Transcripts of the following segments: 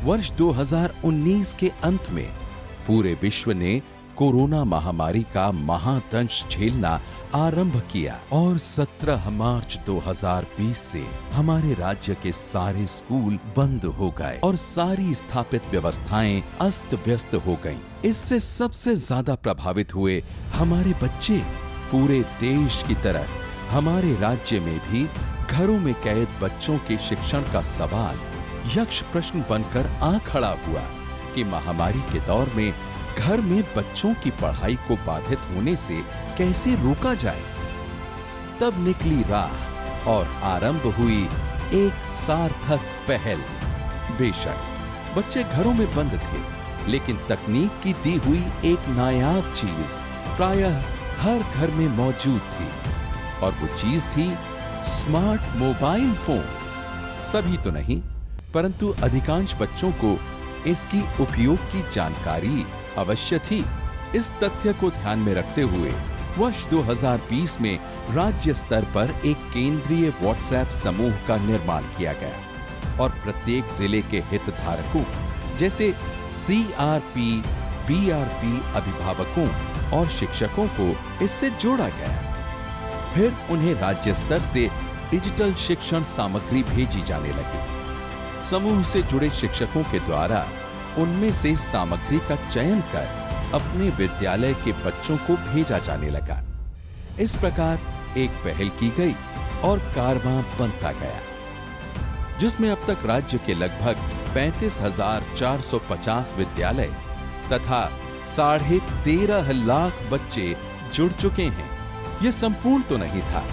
वर्ष 2019 के अंत में पूरे विश्व ने कोरोना महामारी का महादंश झेलना आरंभ किया और 17 मार्च 2020 से हमारे राज्य के सारे स्कूल बंद हो गए और सारी स्थापित व्यवस्थाएं अस्त व्यस्त हो गईं। इससे सबसे ज्यादा प्रभावित हुए हमारे बच्चे। पूरे देश की तरह हमारे राज्य में भी घरों में कैद बच्चों के शिक्षण का सवाल यक्ष प्रश्न बनकर आ खड़ा हुआ कि महामारी के दौर में घर में बच्चों की पढ़ाई को बाधित होने से कैसे रोका जाए। तब निकली राह और आरंभ हुई एक सार्थक पहल। बेशक बच्चे घरों में बंद थे, लेकिन तकनीक की दी हुई एक नायाब चीज प्रायः हर घर में मौजूद थी और वो चीज थी स्मार्ट मोबाइल फोन। सभी तो नहीं, परंतु अधिकांश बच्चों को इसकी उपयोग की जानकारी अवश्य थी। इस तथ्य को ध्यान में रखते हुए वर्ष 2020 में राज्य स्तर पर एक केंद्रीय व्हाट्सएप समूह का निर्माण किया गया और प्रत्येक जिले के हितधारकों जैसे CRP, BRP अभिभावकों और शिक्षकों को इससे जोड़ा गया। फिर उन्हें राज्य स्तर से डिजिटल शिक्षण सामग्री भेजी जाने लगी। समूह से जुड़े शिक्षकों के द्वारा उनमें से सामग्री का चयन कर अपने विद्यालय के बच्चों को भेजा जाने लगा। इस प्रकार एक पहल की गई और कारवां बनता गया, जिसमें अब तक राज्य के लगभग 35,450 विद्यालय तथा 13.5 लाख बच्चे जुड़ चुके हैं। यह संपूर्ण तो नहीं था,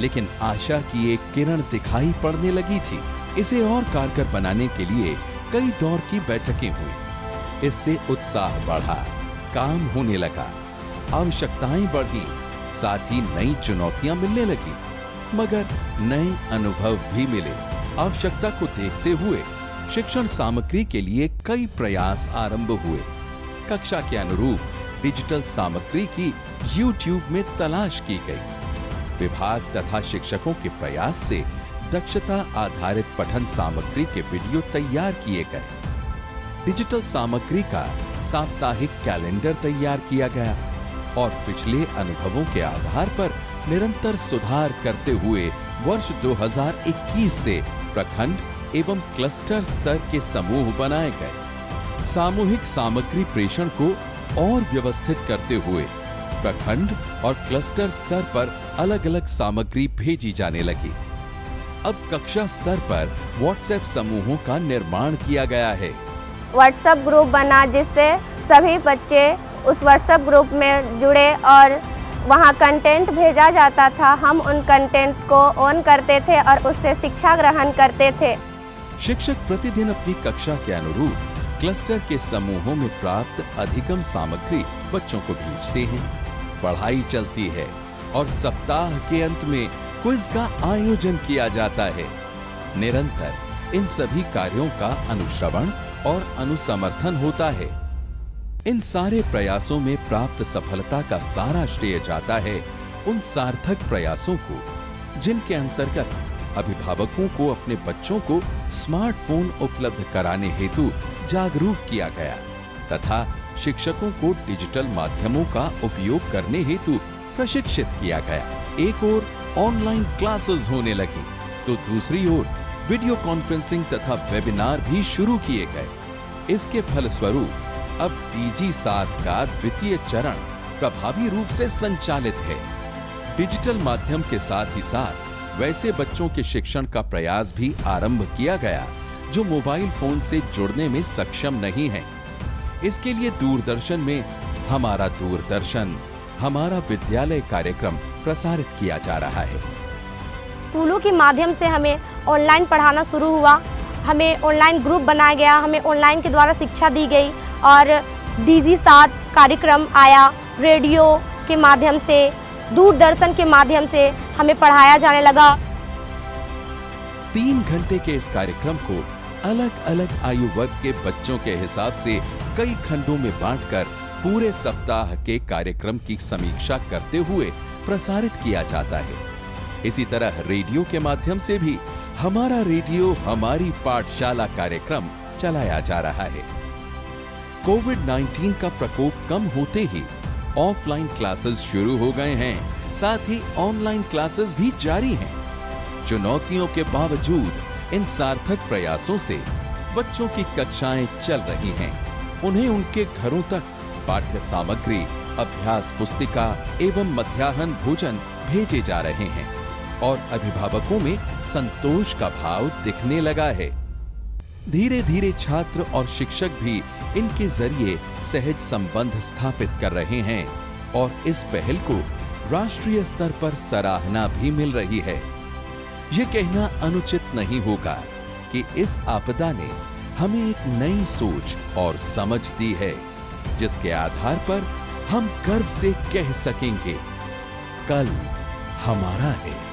लेकिन आशा की एक किरण दिखाई पड़ने लगी थी। इसे और कारगर बनाने के लिए कई दौर की बैठकें हुई। इससे उत्साह बढ़ा, काम होने लगा, आवश्यकताएं बढ़ी, साथ ही नई चुनौतियां मिलने लगी, मगर नए अनुभव भी मिले। आवश्यकता को देखते हुए शिक्षण सामग्री के लिए कई प्रयास आरंभ हुए। कक्षा के अनुरूप डिजिटल सामग्री की YouTube में तलाश की गई। विभाग तथा शिक्षकों के प्रयास से दक्षता आधारित पठन सामग्री के वीडियो तैयार किए गए। डिजिटल सामग्री का साप्ताहिक कैलेंडर तैयार किया गया और पिछले अनुभवों के आधार पर निरंतर सुधार करते हुए वर्ष 2021 से प्रखंड एवं क्लस्टर स्तर के समूह बनाए गए। सामूहिक सामग्री प्रेषण को और व्यवस्थित करते हुए प्रखंड और क्लस्टर स्तर पर अलग अलग सामग्री भेजी जाने लगी। अब कक्षा स्तर पर व्हाट्सएप समूहों का निर्माण किया गया है। व्हाट्सएप ग्रुप बना, जिससे सभी बच्चे उस व्हाट्सएप ग्रुप में जुड़े और वहां कंटेंट भेजा जाता था। हम उन कंटेंट को ऑन करते थे और उससे शिक्षा ग्रहण करते थे। शिक्षक प्रतिदिन अपनी कक्षा के अनुरूप क्लस्टर के समूहों में प्राप्त अधिकतम सामग्री बच्चों को भेजते हैं। पढ़ाई चलती है और सप्ताह के अंत में क्विज का आयोजन किया जाता है। निरंतर इन सभी कार्यों का अनुश्रवण और अनुसमर्थन होता है। इन सारे प्रयासों में प्राप्त सफलता का सारा श्रेय जाता है उन सार्थक प्रयासों को, जिनके अंतर्गत अभिभावकों को अपने बच्चों को स्मार्टफोन उपलब्ध कराने हेतु जागरूक किया गया तथा शिक्षकों को डिजिटल माध्यमों का उपयोग करने हेतु प्रशिक्षित किया गया। एक ओर ऑनलाइन क्लासेस होने लगी तो दूसरी ओर वीडियो कॉन्फ्रेंसिंग तथा वेबिनार भी शुरू किए गए। इसके फलस्वरूप अब DG7 का द्वितीय चरण प्रभावी रूप से संचालित है। डिजिटल माध्यम के साथ ही साथ वैसे बच्चों के शिक्षण का प्रयास भी आरंभ किया गया जो मोबाइल फोन से जुड़ने में सक्षम नहीं है। इसके लिए दूरदर्शन में हमारा दूरदर्शन हमारा विद्यालय कार्यक्रम प्रसारित किया जा रहा है। स्कूलों के माध्यम से हमें ऑनलाइन पढ़ाना शुरू हुआ। हमें ऑनलाइन ग्रुप बनाया गया, हमें ऑनलाइन के द्वारा शिक्षा दी गई और DG7 कार्यक्रम आया। रेडियो के माध्यम से, दूरदर्शन के माध्यम से हमें पढ़ाया जाने लगा। 3 घंटे के इस कार्यक्रम को अलग अलग आयु वर्ग के बच्चों के हिसाब से कई खंडों में बांटकर पूरे सप्ताह के कार्यक्रम की समीक्षा करते हुए प्रसारित किया जाता है। इसी तरह रेडियो के माध्यम से भी हमारा रेडियो हमारी पाठशाला कार्यक्रम चलाया जा रहा है। कोविड-19 का प्रकोप कम होते ही ऑफलाइन क्लासेस शुरू हो गए हैं, साथ ही ऑनलाइन क्लासेस भी जारी हैं। चुनौतियों के बावजूद इन सार्थक प्रयासों से बच्चों की कक्षाएं चल रही हैं। उन्हें उनके घरों तक पाठ्य सामग्री, अभ्यास पुस्तिका एवं मध्याह्न भोजन भेजे जा रहे हैं और अभिभावकों में संतोष का भाव दिखने लगा है। धीरे धीरे छात्र और शिक्षक भी इनके जरिए सहज संबंध स्थापित कर रहे हैं और इस पहल को राष्ट्रीय स्तर पर सराहना भी मिल रही है। ये कहना अनुचित नहीं होगा कि इस आपदा ने हमें एक नई सोच और समझ दी है, जिसके आधार पर हम गर्व से कह सकेंगे, कल हमारा है।